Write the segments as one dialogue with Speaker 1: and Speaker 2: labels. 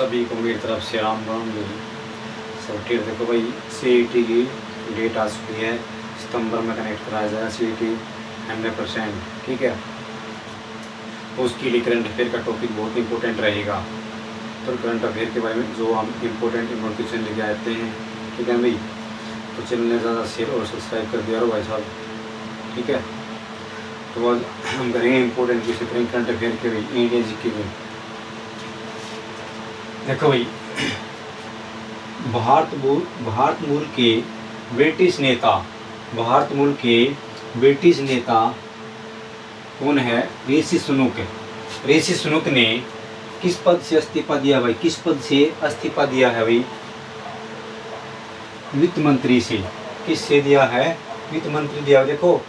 Speaker 1: सभी को मेरी तरफ से राम राम जी। सब ठीक। देखो भाई CET की डेट आ चुकी है, सितंबर में कनेक्ट कराया जाएगा CET 100%, ठीक है। तो उसके लिए करंट अफेयर का टॉपिक बहुत इंपॉर्टेंट रहेगा। तो करंट अफेयर के बारे में जो हम इम्पोर्टेंट नोटिफिकेशन लेके आते हैं, ठीक है भाई। तो चैनल ने ज़्यादा शेयर और सब्सक्राइब कर दिया भाई साहब, ठीक है। तो आज हम करेंगे इम्पोर्टेंट क्वेश्चन करेंगे करंट अफेयर के भाई, इंडिया जीके में। देखो भाई, भारत मूल के ब्रिटिश नेता कौन है? ऋषि सुनक। ऋषि सुनक ने किस पद से इस्तीफा दिया भाई? किस पद से इस्तीफा दिया है भाई? वित्त मंत्री से। किससे दिया है? वित्त मंत्री दिया। देखो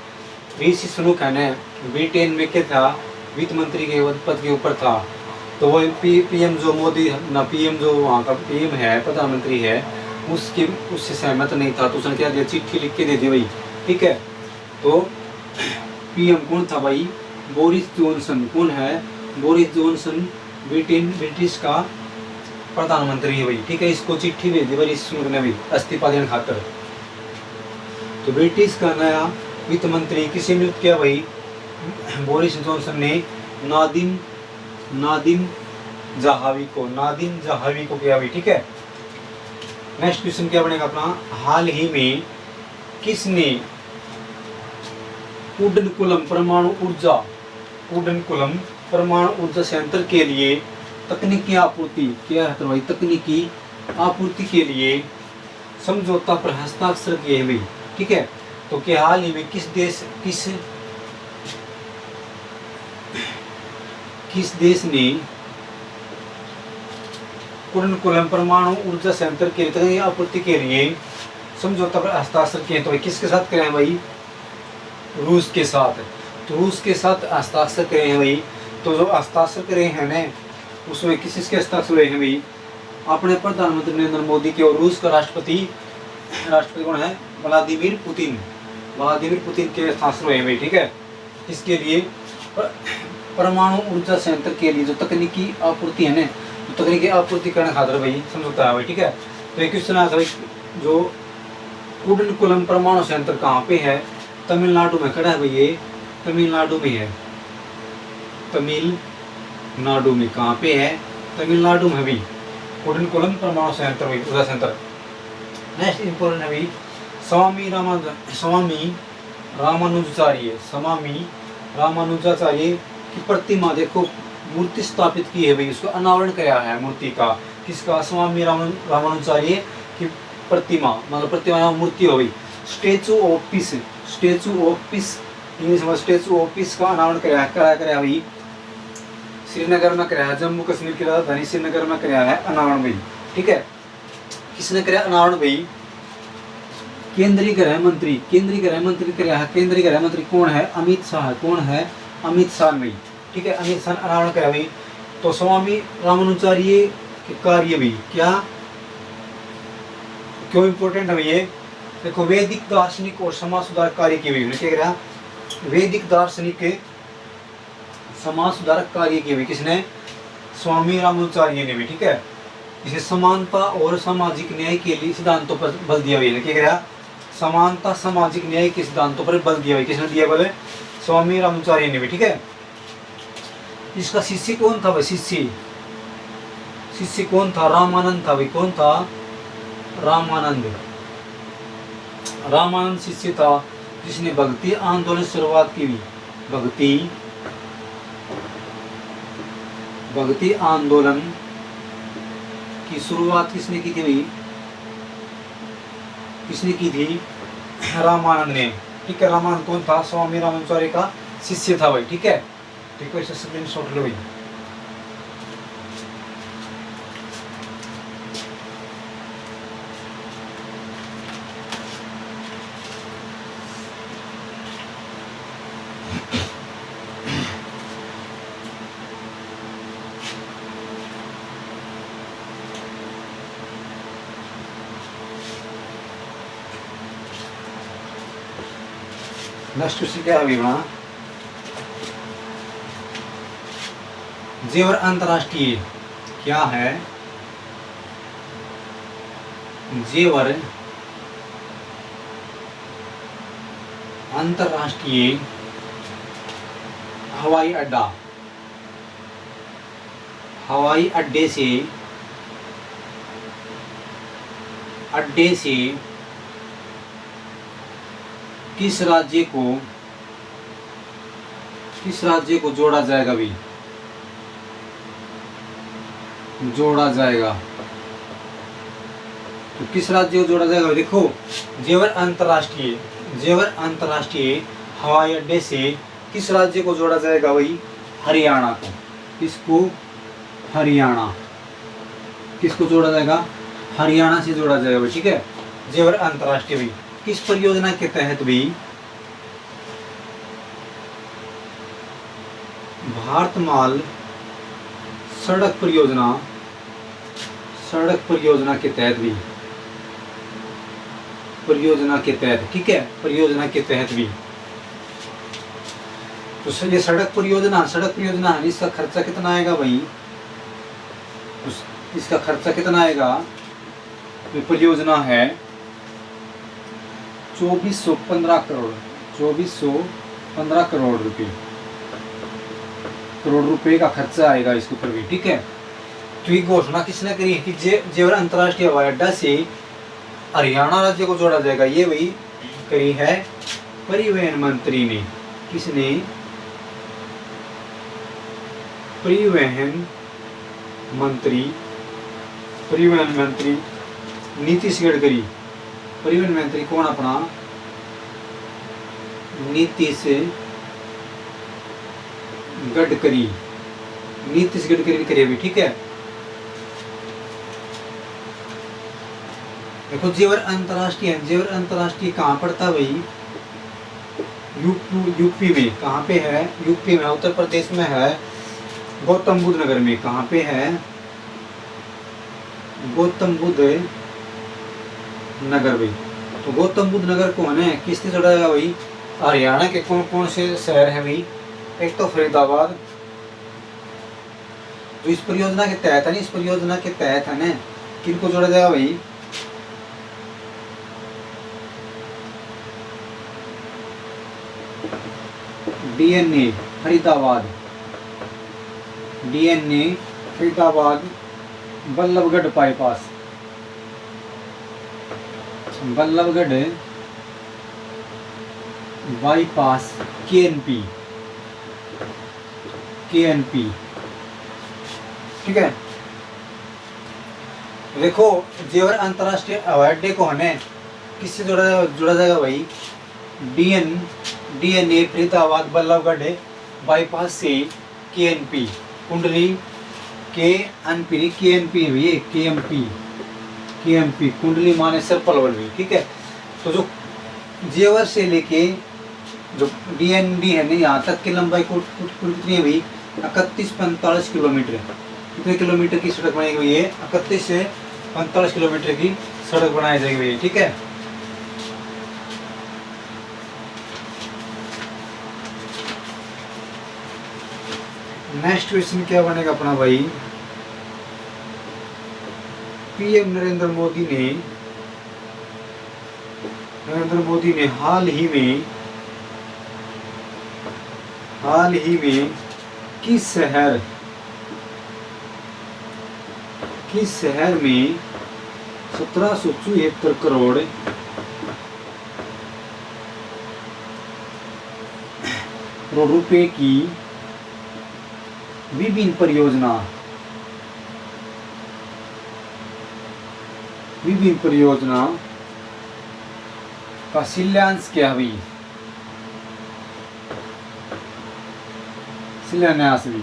Speaker 1: ऋषि सुनक है ना, ब्रिटेन में क्या था? वित्त मंत्री के पद के ऊपर था। तो वो पीएम जो मोदी ना, पीएम जो वहाँ का पीएम है, प्रधानमंत्री है, उससे सहमत नहीं था। तो उसने क्या दिया? चिट्ठी लिख के दे दी भाई, ठीक है। तो पीएम कौन था भाई? Boris Johnson. कौन है? बोरिस जॉनसन ब्रिटिश का प्रधानमंत्री है भाई, ठीक है। इसको चिट्ठी भेज दी भाई ऋषि सुनक ने भी इस्तीफा देने खातर। तो ब्रिटिश का नया वित्त मंत्री किसे नियुक्त किया भाई? बोरिस जॉनसन ने नादिम जहावी को किया भाई, ठीक है। नेक्स्ट क्वेश्चन क्या बनेगा अपना? हाल ही में किसने कुडनकुलम परमाणु ऊर्जा संयंत्र के लिए तकनीकी आपूर्ति किया है? तो भाई तकनीकी आपूर्ति के लिए समझौता पर हस्ताक्षर किए हैं भाई, ठीक है। तो क्या हाल ही में किस देश ने कुडनकुलम परमाणु ऊर्जा संयंत्र के लिए तकनीकी आपूर्ति के लिए समझौता पर हस्ताक्षर किए? तो भाई किसके साथ करे हैं भाई? रूस के साथ। तो रूस के साथ हस्ताक्षर करे हैं भाई। तो जो हस्ताक्षर करे हैं ना, उसमें किसके हस्ताक्षर हुए हैं भाई? अपने प्रधानमंत्री नरेंद्र मोदी के और रूस का राष्ट्रपति कौन है? व्लादिमीर पुतिन के हस्ताक्षर हुए हैं भाई, ठीक है। इसके लिए परमाणु ऊर्जा संयंत्र के लिए जो तकनीकी आपूर्ति है ना, तो तकनीकी आपूर्ति करने खातिर भाई समझौता है भाई, ठीक है। तो एक क्वेश्चन आता है जो कुडनकुलम परमाणु संयंत्र कहाँ पे है? तमिलनाडु में खड़ा है भाई, ये तमिलनाडु में है। तमिलनाडु में कहाँ पे है? तमिलनाडु में भी कुडनकुलम परमाणु संयंत्र भाई, ऊर्जा संयंत्र। नेक्स्ट इंपॉर्टेंट है भाई, स्वामी रामानुजाचार्य की प्रतिमा, देखो मूर्ति स्थापित की है भाई, उसको अनावरण कराया है मूर्ति का। किसका? स्वामी रामानुजाचार्य की प्रतिमा, मतलब प्रतिमा मूर्ति हो गई। स्टेचू ऑफ पीस इंग्लिश में स्टेचू ऑफ पीस का अनावरण कराया भाई श्रीनगर में कराया, जम्मू कश्मीर की राजधानी श्रीनगर में कराया है अनावरण भाई, ठीक है। किसने कराया अनावरण भाई? केंद्रीय गृह मंत्री कराया है। केंद्रीय गृह मंत्री कौन है? अमित शाह। कौन है? अमित शाह भाई, ठीक है। अमित शाह अनावरण कराया भाई। तो स्वामी रामानुजाचार्य के कार्य भी क्यों इम्पोर्टेंट है ये? देखो वैदिक दार्शनिक और समाज सुधारक कार्य की हुई, क्या कह वैदिक दार्शनिक समाज सुधारक कार्य की हुई किसने? स्वामी रामानुजाचार्य ने भी, ठीक है। इसे समानता और सामाजिक न्याय के लिए सिद्धांतों पर बल दिया हुआ है। क्या कह रहा? समानता सामाजिक न्याय के सिद्धांतों पर बल दिया हुआ। किसने दिया बल? स्वामी रामानुजाचार्य ने भी, ठीक है। इसका शिष्य कौन था भाई? शिष्य कौन था? रामानंद था भाई। कौन था? रामानंद शिष्य था जिसने भक्ति आंदोलन शुरुआत की हुई। भक्ति आंदोलन की शुरुआत किसने की थी भाई? किसने की थी? रामानंद ने, ठीक है। रामानंद कौन था? स्वामी रामानुजाचार्य का शिष्य था भाई, ठीक है। ठीक है, स्क्रीनशॉट लो भाई। नेक्स्ट क्वेश्चन क्या है अभी बना? जेवर अंतर्राष्ट्रीय क्या है? जेवर अंतर्राष्ट्रीय हवाई अड्डा, हवाई अड्डे से किस राज्य को जोड़ा जाएगा भी, जोड़ा जाएगा। तो किस राज्य को जोड़ा जाएगा? देखो, जेवर अंतर्राष्ट्रीय हवाई अड्डे से किस राज्य को जोड़ा जाएगा भाई? हरियाणा को। किसको? हरियाणा। किसको जोड़ा जाएगा? हरियाणा से जोड़ा जाएगा भाई, ठीक है। जेवर अंतर्राष्ट्रीय भाई किस परियोजना के तहत भी? भारतमाल सड़क परियोजना के तहत भी, परियोजना के तहत, ठीक है, परियोजना के तहत भी। तो ये सड़क परियोजना है, इसका खर्चा कितना आएगा भाई? इसका खर्चा कितना आएगा? ये परियोजना है 2415 करोड़ रुपए का खर्चा आएगा इसके ऊपर भी, ठीक है। तो ये घोषणा किसने करी है कि जेवर अंतर्राष्ट्रीय हवाई अड्डा से हरियाणा राज्य को जोड़ा जाएगा? ये वही करी है परिवहन मंत्री ने। किसने? परिवहन मंत्री नीतीश गडकरी। परिवहन मंत्री कौन अपना? नीतीश गडकरी ने करी अभी, ठीक है। देखो, जेवर अंतर्राष्ट्रीय कहाँ पड़ता है भाई? यूपी में। कहाँ पे है? यूपी में, उत्तर प्रदेश में है, गौतम बुद्ध नगर में। कहाँ पे है? गौतम बुद्ध नगर भाई। तो गौतम बुद्ध नगर कौन है? किससे जोड़ा जाएगा भाई? हरियाणा के कौन कौन से शहर हैं भाई? एक तो फरीदाबाद, जो इस परियोजना के तहत है ना, किनको जोड़ा जाएगा भाई? DNA Faridabad, Ballabhgarh bypass, KNP, ठीक है। देखो, जेवर अंतर्राष्ट्रीय हवाई अड्डे को हमें किससे जोड़ा जाएगा भाई? डीएनए फरीदाबाद बल्लभगढ़ बाईपास से केएनपी कुंडली, केएमपी कुंडली माने सरपलवल भी, ठीक है। तो जो जेवर से लेके जो डीएनडी है यहाँ तक की लंबाई कितनी है भाई? 31-45 किलोमीटर। कितने किलोमीटर की सड़क बनाई गई है? 31 से 45 किलोमीटर की सड़क बनाई जाएगी, ठीक है। नेक्स्ट क्वेश्चन क्या बनेगा अपना भाई? पीएम नरेंद्र मोदी ने हाल ही में किस शहर में 1774 करोड़ रुपए की विभिन्न परियोजना का शिलान्यास किया हुई? शिलान्यास भी।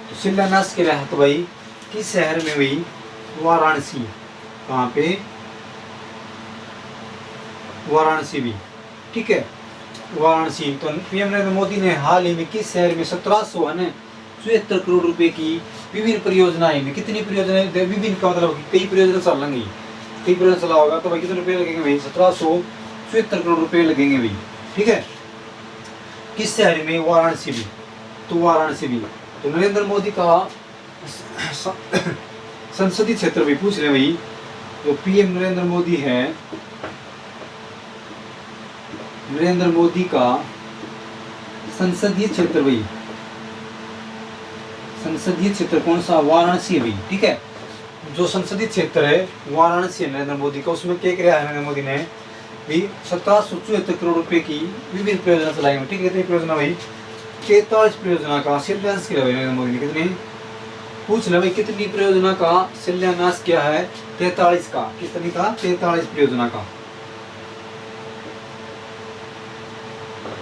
Speaker 1: तो शिलान्यास के लिए तो भाई किस शहर में हुई? वाराणसी। कहाँ पे? वाराणसी भी, ठीक है, वाराणसी। तो पीएम नरेंद्र मोदी ने हाल ही में किस शहर में 1774 करोड़ रुपए की विभिन्न परियोजनाएं में, कितनी परियोजनाएं? विभिन्न का मतलब कई परियोजना चलेंगी, कई परियोजना चला होगा, तो भाई कितने रुपए लगेंगे भाई? 1774 करोड़ रुपए लगेंगे भाई, ठीक है। किस शहर में? वाराणसी भी। तो वाराणसी भी। तो नरेंद्र मोदी का संसदीय क्षेत्र भी पूछ रहे भाई, जो पीएम नरेंद्र मोदी है, नरेंद्र मोदी का संसदीय क्षेत्र भाई, संसदीय क्षेत्र कौन सा? वाराणसी भाई, ठीक है। जो संसदीय क्षेत्र है वाराणसी नरेंद्र मोदी का, उसमें क्या किया है नरेंद्र मोदी ने भी 1774 करोड़ रुपए की विभिन्न परियोजना चलाई है, ठीक है। कितनी परियोजना भाई? 43 परियोजना का शिलान्यास किया नरेंद्र मोदी ने। कितनी? पूछ ले भाई, कितनी परियोजना का शिलान्यास किया है? 43 का। कितनी का? 43 परियोजना का,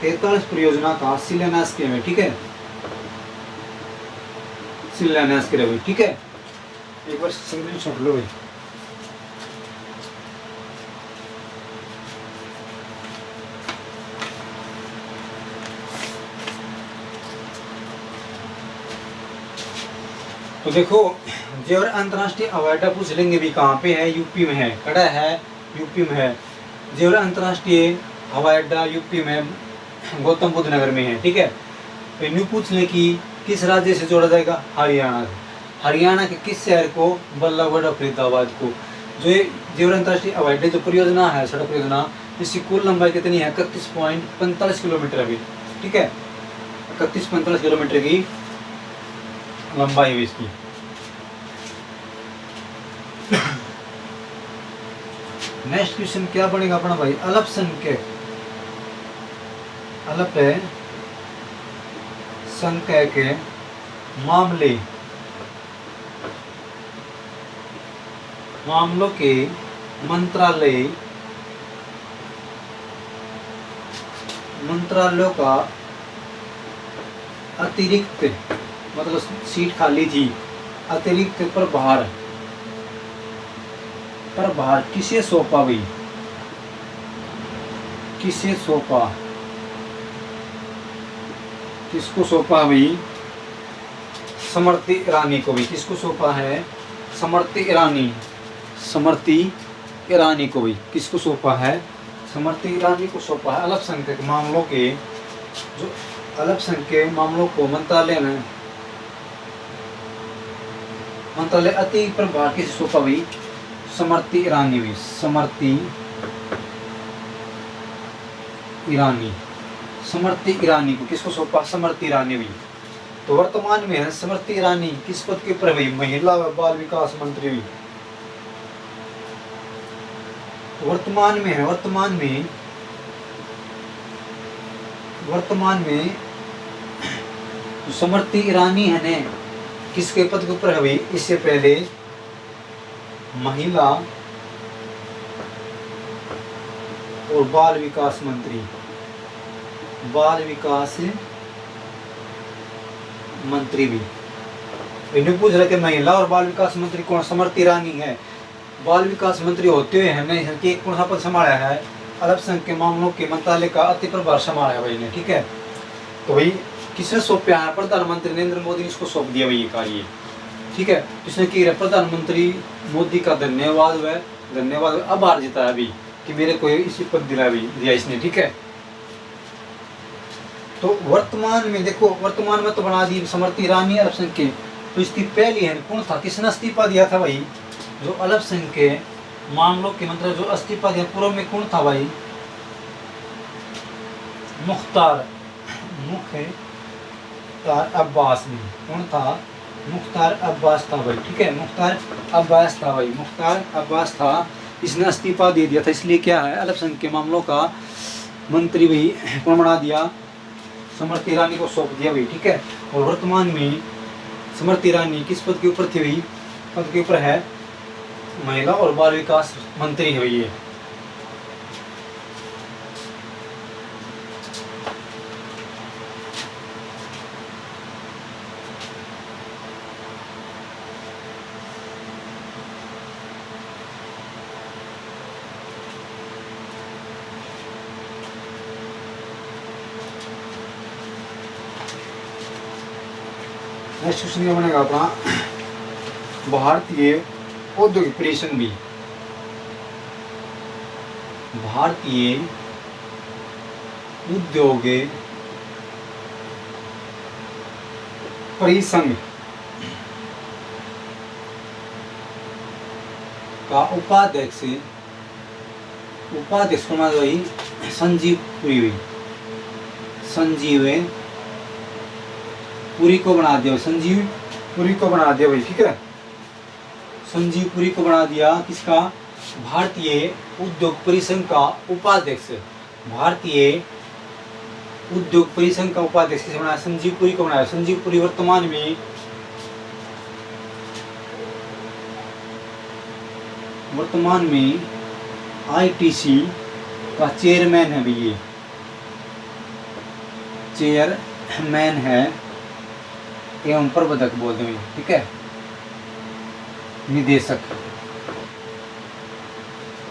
Speaker 1: 43 परियोजना का शिलान्यास किया है, ठीक है। शिलान्यास किया भाई, ठीक है। एक बार सिंगल छोड़ लो भाई। तो देखो, जेवर अंतर्राष्ट्रीय हवाई अड्डा पूछ लेंगे भी कहाँ पे है? यूपी में है। कड़ा है? यूपी में है। जेवर अंतर्राष्ट्रीय हवाई अड्डा यूपी में गौतम बुद्ध नगर में है, ठीक है। तो न्यू पूछ ले कि किस राज्य से जोड़ा जाएगा? हरियाणा से। हरियाणा के किस शहर को? बल्लभगढ़ और फरीदाबाद को। जो ये जेवर अंतर्राष्ट्रीय हवाई अड्डे जो परियोजना है, सड़क परियोजना, इसकी कुल लंबाई कितनी है? 31.45 किलोमीटर अभी, ठीक है। 31-45 किलोमीटर की लंबाई है इसकी। नेक्स्ट क्वेश्चन क्या बनेगा अपना भाई? अल्पसंख्यक, अल्प है संख्या के मामलों के मंत्रालयों का अतिरिक्त, मतलब सीट खाली थी, अतिरिक्त प्रभार किसे सौंपा भाई? किसे सौंपा? किसको सौंपा भाई? स्मृति ईरानी को भी। किसको सौंपा है? स्मृति ईरानी को भी। किसको सौंपा है? स्मृति ईरानी को सौंपा है। अल्पसंख्यक मामलों के, जो अल्पसंख्यक मामलों को मंत्रालय अति प्रभार किसे सौंपा भाई? स्मृति ईरानी भी। स्मृति ईरानी को किसको सौंपा? स्मृति ईरानी भी। तो वर्तमान में है स्मृति ईरानी किस पद के ऊपर हुई? महिला व बाल विकास मंत्री हुई। वर्तमान में स्मृति ईरानी है ने किसके पद के ऊपर हुई? इससे पहले महिला और बाल विकास मंत्री भी। इन्हें पूछ रहे कि महिला और बाल विकास मंत्री कौन? स्मृति ईरानी है। बाल विकास मंत्री होते हुए हमने कौन सा पद संभाला है? अल्पसंख्यक मामलों के मंत्रालय का अति प्रभार संभाला है भाई ने, ठीक है। तो भाई किसने सौंपा है? प्रधानमंत्री नरेंद्र मोदी ने इसको सौंप दिया भाई ये कार्य, ठीक है। इसने किया प्रधानमंत्री मोदी का धन्यवाद आभार जताया अभी कि मेरे को इसी पद दिया इसने, ठीक है। तो वर्तमान में देखो, वर्तमान में तो बना दी स्मृति ईरानी अल्पसंख्यक। तो इसकी पहली है कौन था? किसने इस्तीफा दिया था भाई? जो अल्पसंख्यक मामलों के मंत्री जो इस्तीफा दिया पूर्व में कौन था भाई? मुख्तार अब्बास ने। कौन था? मुख्तार अब्बास था भाई, ठीक है। मुख्तार अब्बास था। इसने इस्तीफा दे दिया था, इसलिए क्या है? अल्पसंख्यक मामलों का मंत्री भाई कौन बना दिया? स्मृति ईरानी को सौंप दिया भाई, ठीक है। और वर्तमान में स्मृति ईरानी किस पद के ऊपर थी भाई? पद के ऊपर है महिला और बाल विकास मंत्री है भाई ये। नेक्स्ट क्वेश्चन क्या बनेगा अपना? भारतीय औद्योगिक परिसंघ भी। भारतीय उद्योग का उपाध्यक्ष को बना दिया भाई संजीव पुरी, संजीव पुरी को बना दिया, संजीव पुरी को बना दिया भाई, ठीक है। संजीव पुरी को बना दिया किसका, भारतीय उद्योग परिसंघ का उपाध्यक्ष, भारतीय उद्योग परिसंघ का उपाध्यक्ष किसे बनाया, संजीव पुरी को बनाया। संजीव पुरी वर्तमान में आईटीसी का चेयरमैन है भैया, चेयरमैन है एवं प्रबंधक बोल दो, ठीक है, निदेशक।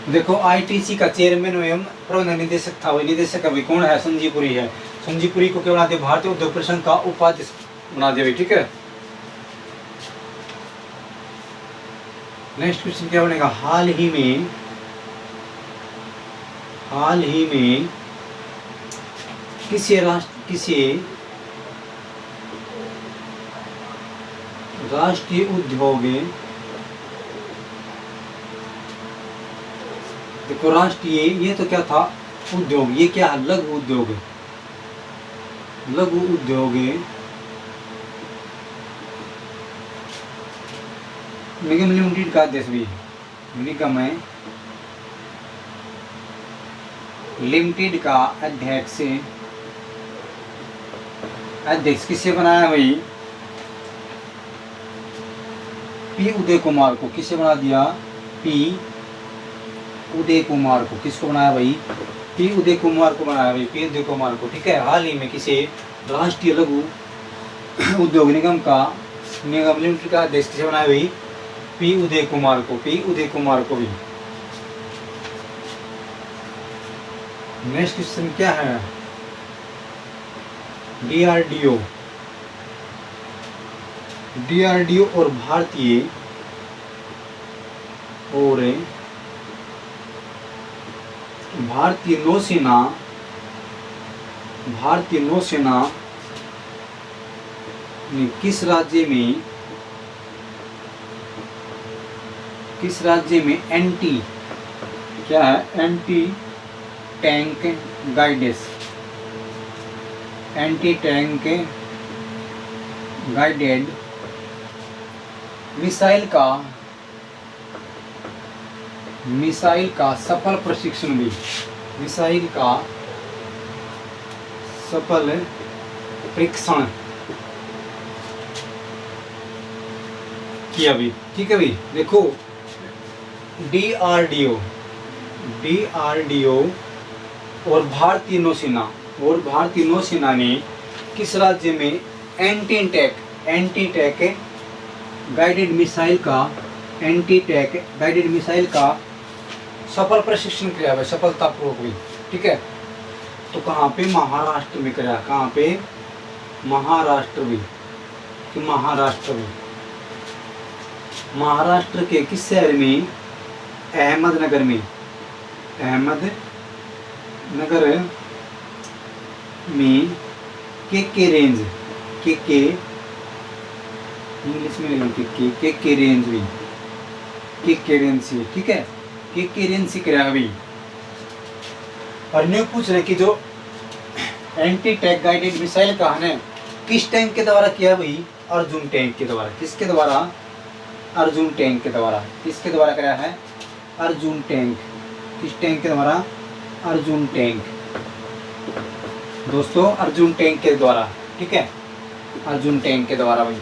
Speaker 1: देखो आईटीसी का चेयरमैन एवं प्रबंधक निदेशक था, वही निदेशक अभी कौन है, संजीव पुरी है। संजीव पुरी को क्या बना दिया, भारतीय उद्योग परिसंघ का उपाध्यक्ष बना दिया, ठीक है। नेक्स्ट क्वेश्चन क्या बनेगा, हाल ही में किसी राष्ट्रीय उद्योग, देखो राष्ट्रीय ये तो क्या था उद्योग, ये क्या है लघु उद्योग, लघु उद्योग निगम लिमिटेड का अध्यक्ष भी, निगम लिमिटेड का अध्यक्ष किसे बनाया भाई, पी उदय कुमार को। किसे बना दिया, पी उदय कुमार को। किसको बनाया भाई, पी उदय कुमार को बनाया भाई, पी उदय कुमार को, ठीक है। हाल ही में किसे राष्ट्रीय लघु उद्योग निगम लिमिटेड का अध्यक्ष किसे बनाया भाई, पी उदय कुमार को, पी उदय कुमार को भी। नेक्स्ट क्वेश्चन क्या है, डीआरडीओ और भारतीय नौसेना ने किस राज्य में एंटी टैंक गाइडेड मिसाइल का सफल प्रशिक्षण भी, मिसाइल का सफल परीक्षण किया भी, ठीक है भाई। देखो डीआरडीओ और भारतीय नौसेना ने किस राज्य में एंटी टैंक गाइडेड मिसाइल का सफल प्रशिक्षण किया है, सफलतापूर्वक भी, ठीक है। तो कहाँ पे, महाराष्ट्र में कराया, कहाँ पे, महाराष्ट्र के किस शहर में, अहमदनगर में के रेंज, इंग्लिश में के रेंज भी, के रेंज से, ठीक है, के रेंज से कराया भी। और न्यू पूछ रहे कि जो एंटी टैंक गाइडेड मिसाइल का है किस टैंक के द्वारा किया भाई, अर्जुन टैंक के द्वारा। किसके द्वारा, अर्जुन टैंक के द्वारा। किसके द्वारा कराया है, अर्जुन टैंक। किस टैंक के द्वारा, अर्जुन टैंक दोस्तों, अर्जुन टैंक के द्वारा, ठीक है, अर्जुन टैंक के द्वारा भाई।